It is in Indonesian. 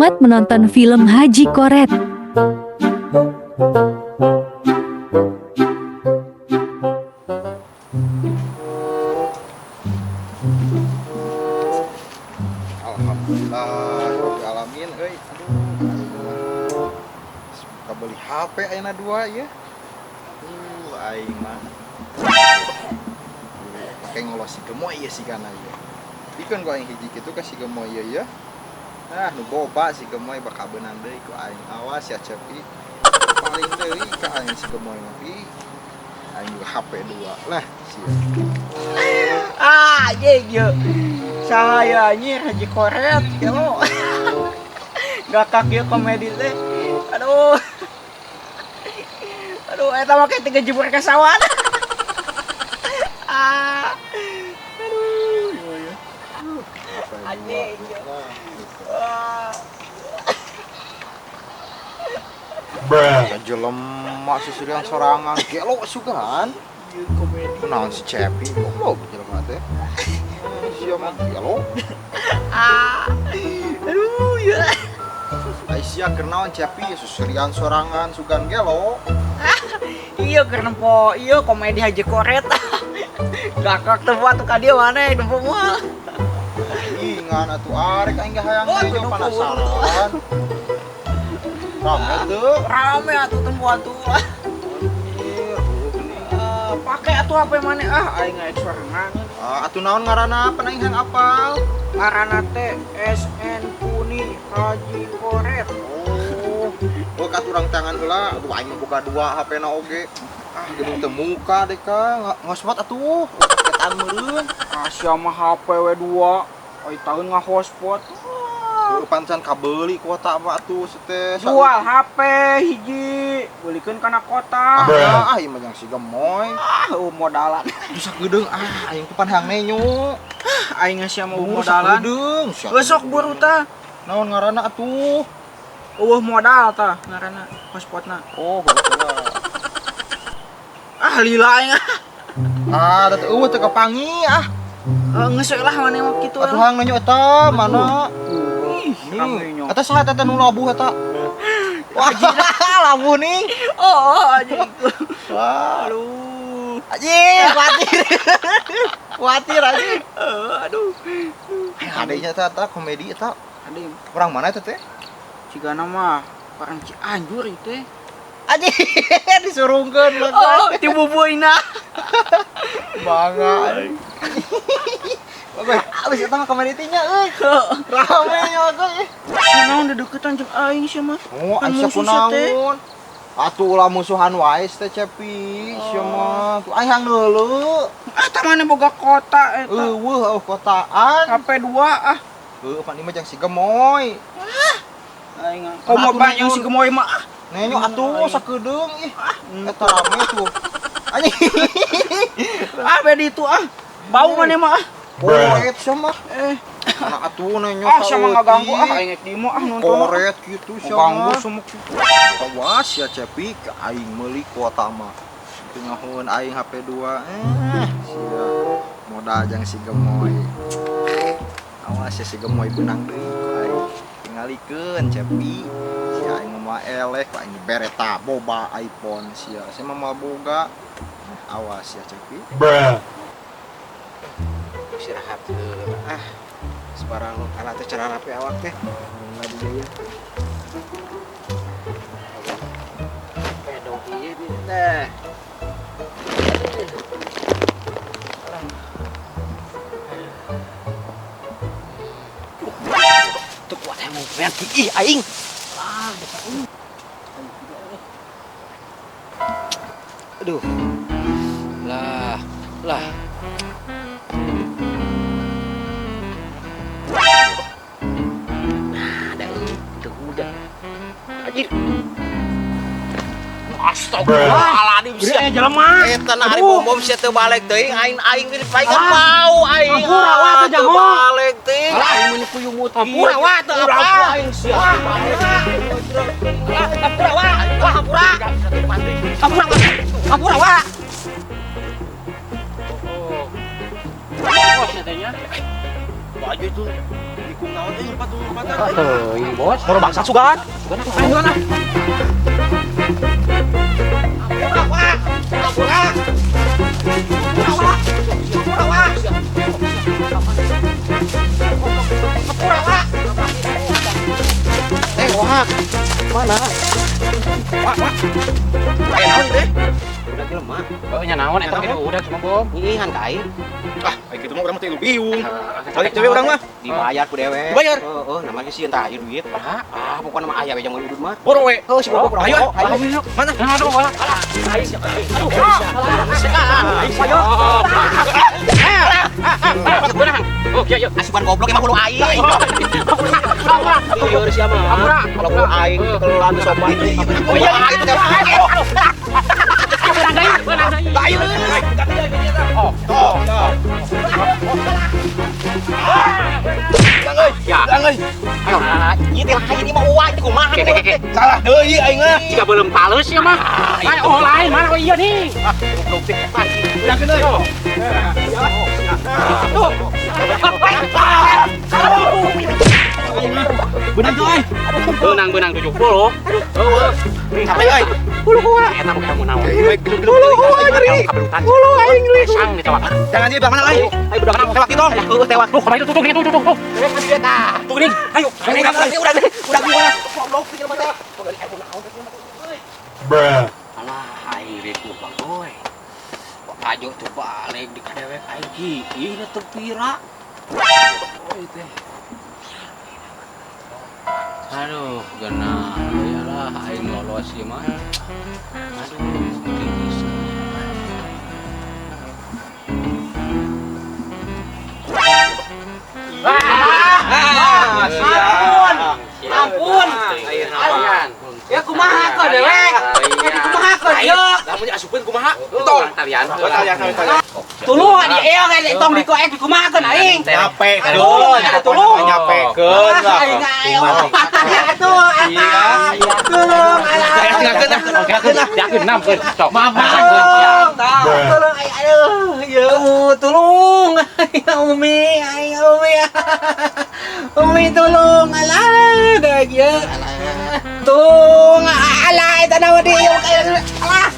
Selamat menonton film Haji Koret. Alhamdulillah, Rabbil alamin. Aduh, kita beli HP ayeuna dua ya. Aing mah pakai ngolosi gemoy ya si kana ya. Dikeun ku aing hiji kitu ka si gemoy ya. Nah, nu boba si gemoy bakal beunang deui ku aing. Awas ya Cepi. Paling deui ka aing si gemoy mah. Aing juga HP dua. Lah, sia. Iya. Saya anjir Haji Koret ya lo. Gakak ya komedi teh. Aduh, eta mah kayak 3 jebur ke sawah. Aduh, iya. Anjing. Jelema susurian sorangan gelo sugan. Komedi. Naon si Cepi goblok jelema teh. Sia mah gelo. Aduh, ya. Aisyah keur naon Cepi susurian sorangan sugan gelo. Iya karena po iya komedi Haji Koret. Gakak teh buat ka dia mana nu mah. Ingan atuh arek aing ge hayang Oh, teh kudu penasaran. Rame tuh. Rame atuh tempat tuh. Pakai atuh HP mana aing nggak sorangan. Atuh naon ngaranna pan aing hayang apal. Ngaranna teh SN Puni Haji Koret. Oh ka turang tangan heula, aduh aing buka dua HP-na oge. Gedung teu muka deh ka, ngosmot atuh. Ketan meureun. Sia mah HP we 2. Oi tahun ngahotspot. Pancan kabeuli kuota mah atuh teh. Jual HP hiji, beulikeun kana kota. Ieu mah yang si gemoy. Modalan. Bisa gedeung aing teh pan hayang nenyo. Aing sia mau modalan. Gedeung. Besok buru tah. Naon ngaranna atuh? Modal tah ngaranna hotspotna. Oh, betul. Lila aing. Da teh eueuh teh kepangi Ngeuseuh lah maneh mah kitu. Atuh hayang nenyo eta mana? Ih, Eta saha eta nu labuh eta? Wah, labuh nih. Anjing. Wah, Aduh. anjing, khawatir anjing. Aduh. Adanya eta komedi eta. Ade Orang mana eta teh? cigana mah orang Cianjur itu teh. Anjing, disurungkeun lah. Ti bubuina. Bangga. Oke, abis eta mah komedi teh nya euy. Rame nya euy. Naon dedeketan jeung aing sia mah. Oh, aya kunaon? Atuh ulah musuhan wae teh Cepi, sia mah. Tuh hayang neuleuh. Tah mana boga kota eta. Eueuh kotaan. HP 2 Heuh, pan ieu mah jeung si gemoy. Aing komo banyak si gemoy mah. Nenyo atuh sakedeung ih. Eta rame tuh. Anjing. Beda itu Bau mana mah Koret sama. Anak atuh nenyo sama ngaganggu aing di mah nonton. Koret gitu Ganggu sama. semua. Awas ya Cepi ka aing meuli kuota mah. Tengahun aing HP 2. Sia modal jeung si gemoy. Awas ya si gemoy benang deui ku aing. Tingalikeun Cepi. Si aing mah eleh ku aing bereta boba iPhone sia. Sia mah boga. Awas ya Cepi. Istirahat sebarang alat teh cara rapi awak teh enggak dijaya pedong ieu teh tuh kuat emang berarti aing aduh lah Astagfirullahaladzim sia jelema. Eta na ari bom sia teu balik teuing aing geus paingan bau aing. Hampura wa teh jago. Balik teuing. Aing mun kuyumut. Hampura wa teh apa? Aing sia. Hampura wa. Hampura wa. Oh, sia teh nya. Baju itu dikung naon teh 4 Ini bos, baru bangsa sugan. Sugan ah. Wah, mana? Wah. Naon teh? Udah lemah. Oh, nya naon eta gitu udah cuma bom. Ngihan kain. Ah, kayak gitu mah urang mah teh biung. Balik cewek urang mah. Dibayar ku dewe. Dibayar? Heeh, namanya sih entah aya duit. Pokoknya mah aya we jangan udut mah. Borong we. Heuh, si bobo. Ayo. Mana? Aduh, wala. Benang. Oh, iya. Asupan goblok emang hulu aing. Iya, harus siapa? Kalau hulu aing kalau anu sopan. Oh iya, benang deui. Ya. Ayo. Ieu teh lain ieu mah uang teh kumaha? Salah deui aing mah. Jika belum talus ya mah. Ayo, oh lain mana oh iya nih. Goblok teh. Yakin euy. Benang tuh, ay. Benang 70. Sampai euy. Hulu kuat. Eta mah kamu naon. Hulu ngeri. Hulu aing geus. Sang ditewak. Jangan dia bang mana euy. Ayo budak anak tewak itu. Heuh tewak. Duh, kumaha itu tuh. Tuh geuning. Ayo. Udah gimana? Goblok pikir mah teh. Alah, aing rek bang boy. Ajo tuh balik di kadewek aing kieu teu pira. Oh teh. Aduh, genah iyalah aing lolos ieu mah. Aduh, titis. Ampun. Ya kumaha kok dewek? Kumaha kok ieu? Lamun asupkeun kumaha? Tong talian. Tulung di eong tong di koek kumaha keun aing? Nyape Tulung, tulung. Nyapekeun lah. Aing ayo. Atuh, tulung alah. Yakeun namkeun. Sok. Tulung, aduh, ya tulung. Umi, ayo Umi. Umi tulung alah, dah ya. Tulung alah, eta naon di alah.